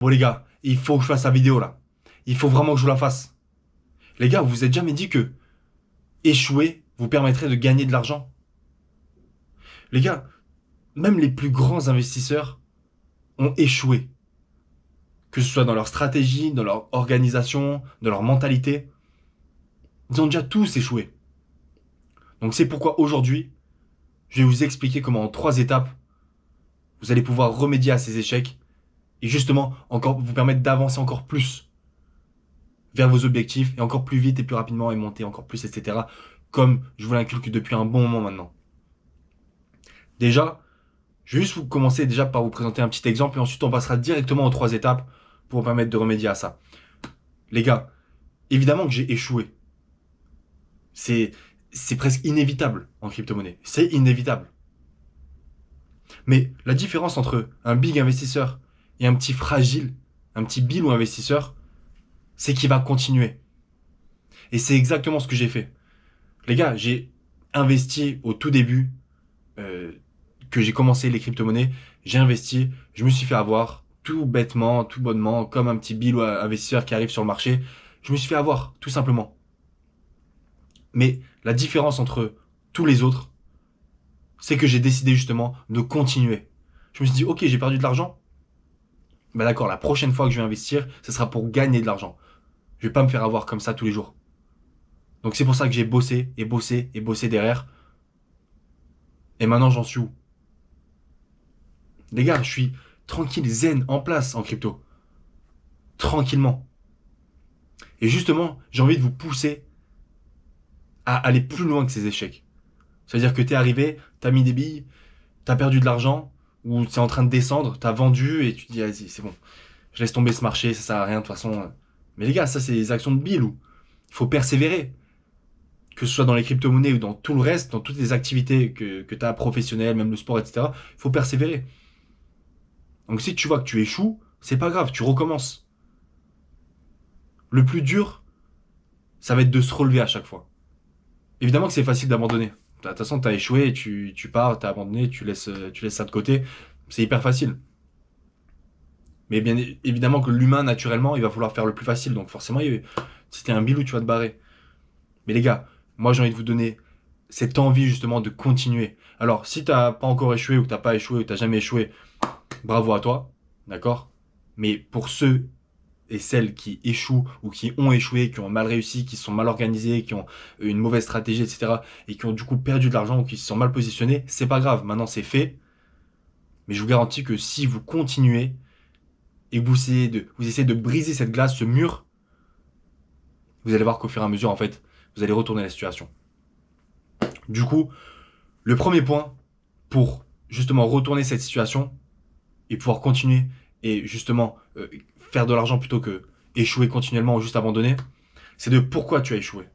Bon les gars, il faut que je fasse la vidéo là. Il faut vraiment que je vous la fasse. Les gars, vous vous êtes jamais dit que échouer vous permettrait de gagner de l'argent? Les gars, même les plus grands investisseurs ont échoué. Que ce soit dans leur stratégie, dans leur organisation, dans leur mentalité. Ils ont déjà tous échoué. Donc c'est pourquoi aujourd'hui, je vais vous expliquer comment en 3 étapes, vous allez pouvoir remédier à ces échecs et justement encore vous permettre d'avancer encore plus vers vos objectifs et encore plus vite et plus rapidement et monter encore plus, etc. Comme je vous l'inculque depuis un bon moment maintenant. Déjà, je vais juste vous commencer déjà par vous présenter un petit exemple et ensuite on passera directement aux 3 étapes pour vous permettre de remédier à ça. Les gars, évidemment que j'ai échoué. C'est, c'est presque inévitable en crypto-monnaie. C'est inévitable. Mais la différence entre un big investisseur et un petit fragile, un petit bill ou investisseur, c'est qu'il va continuer. Et c'est exactement ce que j'ai fait. Les gars, j'ai investi au tout début, euh, que j'ai commencé les crypto-monnaies, j'ai investi, je me suis fait avoir, tout bêtement, tout bonnement, comme un petit bill ou un investisseur qui arrive sur le marché, je me suis fait avoir, tout simplement. Mais la différence entre tous les autres, c'est que j'ai décidé justement de continuer. Je me suis dit, ok, j'ai perdu de l'argent, bah d'accord, la prochaine fois que je vais investir, ce sera pour gagner de l'argent. Je vais pas me faire avoir comme ça tous les jours. Donc c'est pour ça que j'ai bossé et bossé et bossé derrière. Et maintenant j'en suis où? Les gars, je suis tranquille, zen, en place en crypto. Tranquillement. Et justement, j'ai envie de vous pousser à aller plus loin que ces échecs. C'est-à-dire que t'es arrivé, t'as mis des billes, t'as perdu de l'argent, ou c'est en train de descendre, t'as vendu et tu te dis, vas-y, c'est bon. Je laisse tomber ce marché, ça sert à rien de toute façon. Mais les gars, ça c'est des actions de billes où il faut persévérer. Que ce soit dans les crypto-monnaies ou dans tout le reste, dans toutes les activités que tu as professionnelles, même le sport, etc., il faut persévérer. Donc si tu vois que tu échoues, c'est pas grave, tu recommences. Le plus dur, ça va être de se relever à chaque fois. Évidemment que c'est facile d'abandonner. De toute façon, tu as échoué, tu pars, tu as abandonné, tu laisses ça de côté. C'est hyper facile. Mais bien évidemment que l'humain, naturellement, il va falloir faire le plus facile. Donc forcément, si t'es un bilou, tu vas te barrer. Mais les gars, moi j'ai envie de vous donner cette envie justement de continuer. Alors, si t'as pas encore échoué ou que t'as pas échoué ou que t'as jamais échoué, bravo à toi, d'accord? Mais pour ceux et celles qui échouent ou qui ont échoué, qui ont mal réussi, qui sont mal organisés, qui ont une mauvaise stratégie, etc., et qui ont du coup perdu de l'argent ou qui se sont mal positionnés, c'est pas grave, maintenant c'est fait. Mais je vous garantis que si vous continuez et que vous essayez de briser cette glace, ce mur, vous allez voir qu'au fur et à mesure, en fait, vous allez retourner la situation. Du coup, le premier point pour justement retourner cette situation et pouvoir continuer et justement faire de l'argent plutôt que échouer continuellement ou juste abandonner, c'est de pourquoi tu as échoué.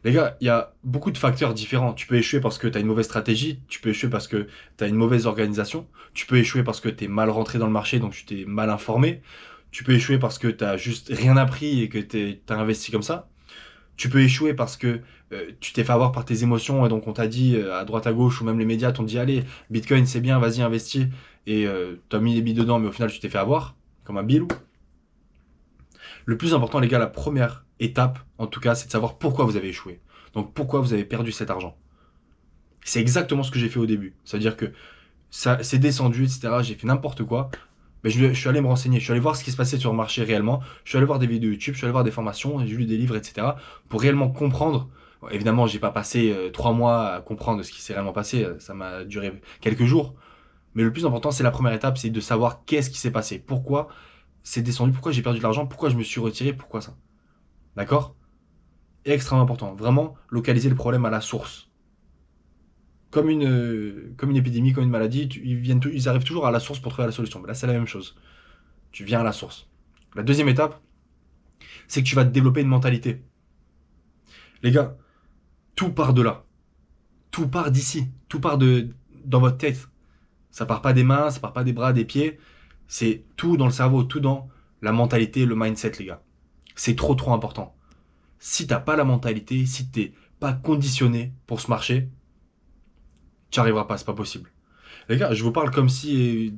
Les gars, il y a beaucoup de facteurs différents. Tu peux échouer parce que tu as une mauvaise stratégie, tu peux échouer parce que tu as une mauvaise organisation, tu peux échouer parce que tu es mal rentré dans le marché, donc tu t'es mal informé, tu peux échouer parce que tu n'as juste rien appris et que tu as investi comme ça. Tu peux échouer parce que tu t'es fait avoir par tes émotions et donc on t'a dit à droite à gauche ou même les médias t'ont dit allez, Bitcoin c'est bien, vas-y investis et t'as mis les billes dedans mais au final tu t'es fait avoir comme un bilou. Le plus important les gars, la première étape en tout cas c'est de savoir pourquoi vous avez échoué. Donc pourquoi vous avez perdu cet argent. C'est exactement ce que j'ai fait au début. C'est-à-dire que ça c'est descendu, etc. J'ai fait n'importe quoi. Mais je suis allé me renseigner, je suis allé voir ce qui se passait sur le marché réellement, je suis allé voir des vidéos YouTube, je suis allé voir des formations, j'ai lu des livres, etc. pour réellement comprendre. Bon, évidemment, j'ai pas passé 3 mois à comprendre ce qui s'est réellement passé, ça m'a duré quelques jours. Mais le plus important, c'est la première étape, c'est de savoir qu'est-ce qui s'est passé, pourquoi c'est descendu, pourquoi j'ai perdu de l'argent, pourquoi je me suis retiré, pourquoi ça. D'accord? Extrêmement important. Vraiment, localiser le problème à la source. Comme une épidémie, comme une maladie, ils arrivent toujours à la source pour trouver la solution. Mais là, c'est la même chose. Tu viens à la source. La deuxième étape, c'est que tu vas te développer une mentalité. Les gars, tout part de là. Tout part d'ici. Tout part dans votre tête. Ça part pas des mains, ça part pas des bras, des pieds. C'est tout dans le cerveau, tout dans la mentalité, le mindset, les gars. C'est trop trop important. Si t'as pas la mentalité, si t'es pas conditionné pour ce marché, tu n'y arriveras pas, c'est pas possible. Les gars, je vous parle comme si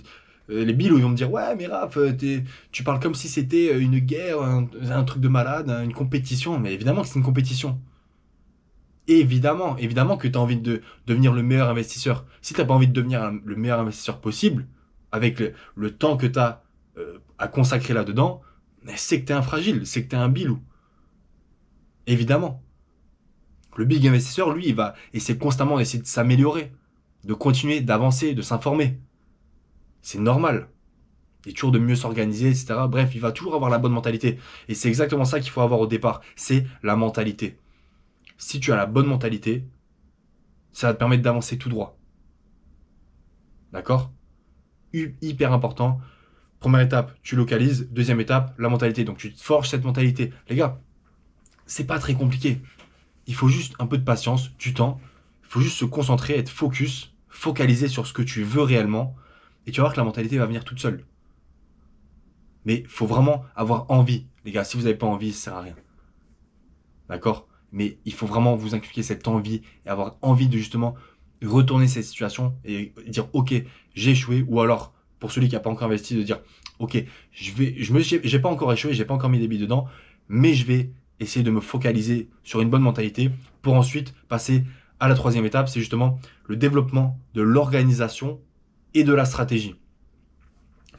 Les billes, ils vont me dire, ouais, mais Raph, tu parles comme si c'était une guerre, un truc de malade, une compétition. Mais évidemment que c'est une compétition. Évidemment, évidemment que tu as envie de devenir le meilleur investisseur. Si tu n'as pas envie de devenir le meilleur investisseur possible, avec le temps que tu as à consacrer là-dedans, c'est que tu es un fragile, c'est que tu es un bilou. Évidemment. Le big investisseur, lui, il va essayer constamment d'essayer de s'améliorer, de continuer, d'avancer, de s'informer. C'est normal. Il est toujours de mieux s'organiser, etc. Bref, il va toujours avoir la bonne mentalité. Et c'est exactement ça qu'il faut avoir au départ. C'est la mentalité. Si tu as la bonne mentalité, ça va te permettre d'avancer tout droit. D'accord? Hyper important. Première étape, tu localises. Deuxième étape, la mentalité. Donc tu te forges cette mentalité. Les gars, c'est pas très compliqué. Il faut juste un peu de patience, du temps. Il faut juste se concentrer, être focus, focaliser sur ce que tu veux réellement. Et tu vas voir que la mentalité va venir toute seule. Mais il faut vraiment avoir envie. Les gars, si vous n'avez pas envie, ça sert à rien. D'accord? Mais il faut vraiment vous inculquer cette envie et avoir envie de justement retourner cette situation et dire ok, j'ai échoué. Ou alors, pour celui qui n'a pas encore investi, de dire ok, j'ai pas encore échoué, j'ai pas encore mis des billes dedans, mais je vais essayer de me focaliser sur une bonne mentalité pour ensuite passer à la troisième étape, c'est justement le développement de l'organisation et de la stratégie.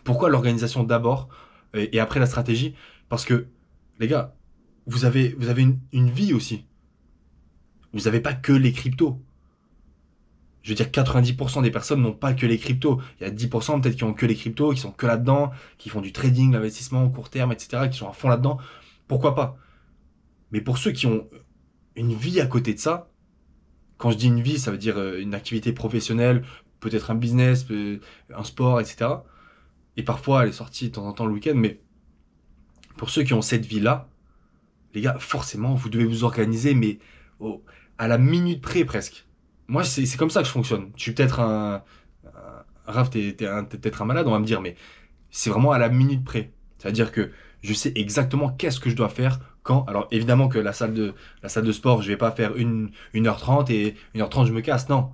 Pourquoi l'organisation d'abord et après la stratégie? Parce que, les gars, vous avez une vie aussi. Vous n'avez pas que les cryptos. Je veux dire, 90% des personnes n'ont pas que les cryptos. Il y a 10% peut-être qui ont que les cryptos, qui sont que là-dedans, qui font du trading, l'investissement court terme, etc., qui sont à fond là-dedans. Pourquoi pas? Mais pour ceux qui ont une vie à côté de ça, quand je dis une vie, ça veut dire une activité professionnelle, peut-être un business, un sport, etc. Et parfois, elle est sortie de temps en temps le week-end, mais pour ceux qui ont cette vie-là, les gars, forcément, vous devez vous organiser, mais à la minute près presque. Moi, c'est comme ça que je fonctionne. Je suis peut-être Raph, t'es peut-être un malade, on va me dire, mais c'est vraiment à la minute près. C'est-à-dire que je sais exactement qu'est-ce que je dois faire quand. Alors, évidemment que la salle de sport, je vais pas faire 1h30 et 1h30 je me casse. Non.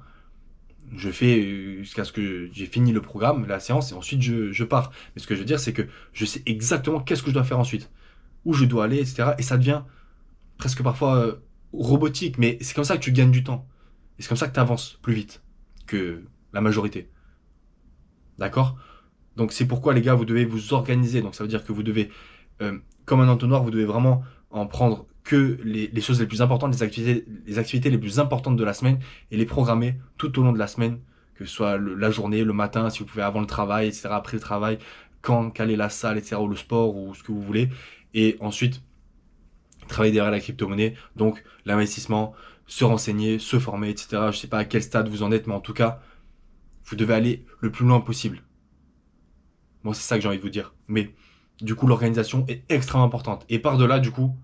Je fais jusqu'à ce que j'ai fini le programme, la séance, et ensuite je pars. Mais ce que je veux dire, c'est que je sais exactement qu'est-ce que je dois faire ensuite, où je dois aller, etc. Et ça devient presque parfois robotique, mais c'est comme ça que tu gagnes du temps. Et c'est comme ça que tu avances plus vite que la majorité. D'accord? Donc c'est pourquoi les gars, vous devez vous organiser. Donc ça veut dire que vous devez, comme un entonnoir, vous devez vraiment en prendre que les choses les plus importantes, les activités les plus importantes de la semaine et les programmer tout au long de la semaine, que ce soit la journée, le matin, si vous pouvez avant le travail, etc., après le travail, quand caler la salle, etc., ou le sport, ou ce que vous voulez. Et ensuite, travailler derrière la crypto-monnaie, donc l'investissement, se renseigner, se former, etc. Je sais pas à quel stade vous en êtes, mais en tout cas, vous devez aller le plus loin possible. Moi, c'est ça que j'ai envie de vous dire. Mais du coup, l'organisation est extrêmement importante. Et par-delà, du coup,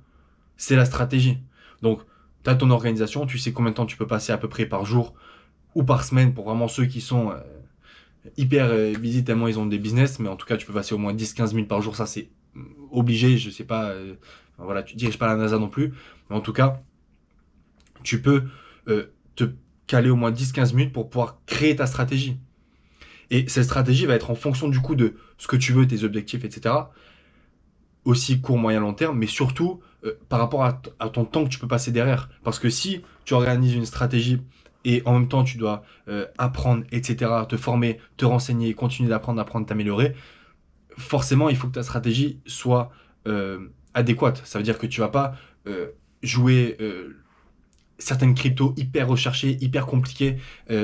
c'est la stratégie. Donc, tu as ton organisation, tu sais combien de temps tu peux passer à peu près par jour ou par semaine pour vraiment ceux qui sont hyper busy tellement ils ont des business. Mais en tout cas, tu peux passer au moins 10-15 minutes par jour. Ça, c'est obligé. Je sais pas. Voilà, tu diriges pas la NASA non plus. Mais en tout cas, tu peux te caler au moins 10-15 minutes pour pouvoir créer ta stratégie. Et cette stratégie va être en fonction du coup de ce que tu veux, tes objectifs, etc. Aussi court, moyen, long terme, mais surtout par rapport à ton temps que tu peux passer derrière. Parce que si tu organises une stratégie et en même temps tu dois apprendre, etc., te former, te renseigner, continuer d'apprendre, t'améliorer, forcément il faut que ta stratégie soit adéquate. Ça veut dire que tu vas pas jouer certaines cryptos hyper recherchées, hyper compliquées,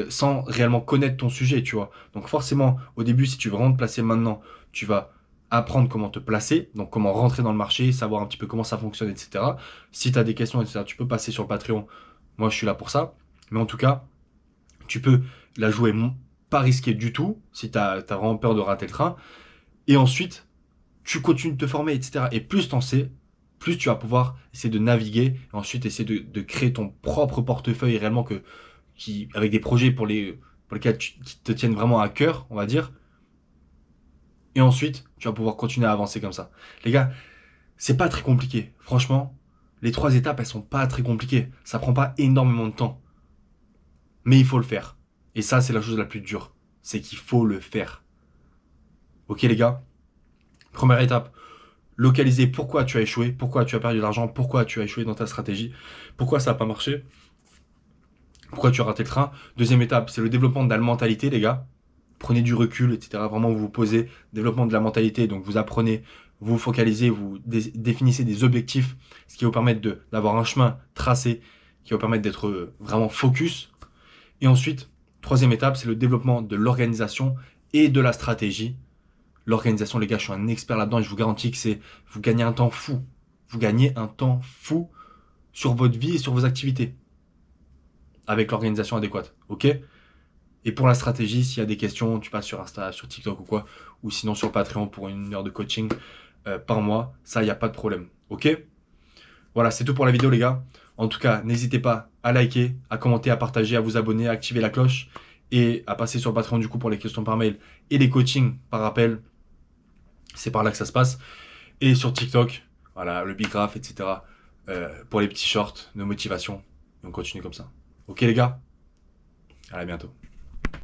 sans réellement connaître ton sujet, tu vois. Donc forcément, au début, si tu veux vraiment te placer maintenant, tu vas apprendre comment te placer, donc comment rentrer dans le marché, savoir un petit peu comment ça fonctionne, etc. Si tu as des questions, etc., tu peux passer sur le Patreon. Moi, je suis là pour ça. Mais en tout cas, tu peux la jouer pas risquée du tout, si tu as vraiment peur de rater le train. Et ensuite, tu continues de te former, etc. Et plus t'en sais, plus tu vas pouvoir essayer de naviguer, et ensuite essayer de créer ton propre portefeuille réellement avec des projets pour lesquels qui te tiennent vraiment à cœur, on va dire. Et ensuite, tu vas pouvoir continuer à avancer comme ça. Les gars, c'est pas très compliqué. Franchement, les 3 étapes, elles sont pas très compliquées. Ça prend pas énormément de temps. Mais il faut le faire. Et ça, c'est la chose la plus dure. C'est qu'il faut le faire. Ok les gars, première étape, localiser pourquoi tu as échoué, pourquoi tu as perdu de l'argent, pourquoi tu as échoué dans ta stratégie, pourquoi ça n'a pas marché, pourquoi tu as raté le train. Deuxième étape, c'est le développement de la mentalité les gars. Prenez du recul, etc. Vraiment, vous vous posez, développement de la mentalité, donc vous apprenez, vous vous focalisez, vous définissez des objectifs, ce qui va vous permettre d'avoir un chemin tracé, qui va vous permettre d'être vraiment focus. Et ensuite, troisième étape, c'est le développement de l'organisation et de la stratégie. L'organisation, les gars, je suis un expert là-dedans et je vous garantis que vous gagnez un temps fou. Vous gagnez un temps fou sur votre vie et sur vos activités avec l'organisation adéquate. Ok? Et pour la stratégie, s'il y a des questions, tu passes sur Insta, sur TikTok ou quoi, ou sinon sur Patreon pour 1 heure de coaching par mois, ça, il n'y a pas de problème. Ok? Voilà, c'est tout pour la vidéo, les gars. En tout cas, n'hésitez pas à liker, à commenter, à partager, à vous abonner, à activer la cloche et à passer sur le Patreon du coup pour les questions par mail et les coachings par appel. C'est par là que ça se passe. Et sur TikTok, voilà, le Big Graph, etc. Pour les petits shorts de motivation. Et on continue comme ça. Ok, les gars? À bientôt.